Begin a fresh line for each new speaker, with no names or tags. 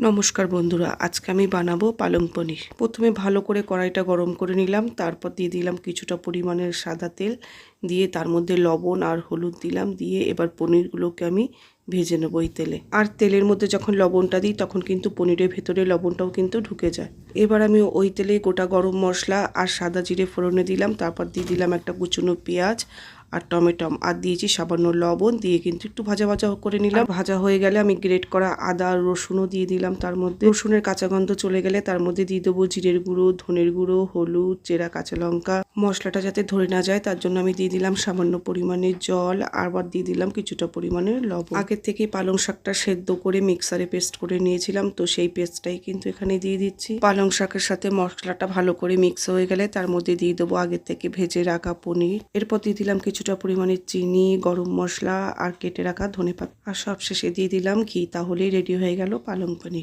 নমস্কার বন্ধুরা, আজকে আমি বানাবো পালং পনির। প্রথমে ভালো করে কড়াইটা গরম করে নিলাম, তারপর দিয়ে দিলাম কিছুটা পরিমাণের সাদা তেল, দিয়ে তার মধ্যে লবণ আর হলুদ দিলাম, দিয়ে এবার পনিরগুলোকে আমি ভেজে নেবো ওই তেলে। আর তেলের মধ্যে যখন লবণটা দিই তখন কিন্তু পনিরের ভেতরে লবণটাও কিন্তু ঢুকে যায়। এবার আমি ওই তেলে গোটা গরম মশলা আর সাদা জিরে ফোড়নে দিলাম, তারপর দিয়ে দিলাম একটা কুচনো পেঁয়াজ আর টমেটো, আর দিয়েছি সামান্য লবণ, দিয়ে কিন্তু একটু ভাজা ভাজা করে নিলাম। ভাজা হয়ে গেলে আমি গ্রেট করা আদা আর রসুনও দিয়ে দিলাম তার মধ্যে। রসুনের কাঁচা গন্ধ চলে গেলে তার মধ্যে দিয়ে দেবো জিরের গুঁড়ো, ধনের গুঁড়ো, হলুদ, চেরা কাঁচা লঙ্কা। মশলাটা যাতে ধরে না যায় তার জন্য আমি দিয়ে দিলাম সামান্য পরিমাণে জল, আবার দিয়ে দিলাম কিছুটা পরিমাণে লবণ। আগের থেকে পালং শাকটা সেদ্ধ করে মিক্সারে পেস্ট করে নিয়েছিলাম, তো সেই পেস্টটাই কিন্তু এখানে দিয়ে দিচ্ছি। পালং শাকের সাথে মশলাটা ভালো করে মিক্স হয়ে গেলে তার মধ্যে দিয়ে দেবো আগের থেকে ভেজে রাখা পনির। এরপর দিয়ে দিলাম কিছুটা পরিমাণে চিনি, গরম মশলা আর কেটে রাখা ধনেপাতা, আর সবশেষে দিয়ে দিলাম ঘি। তাহলেই রেডি হয়ে গেল পালং পনির।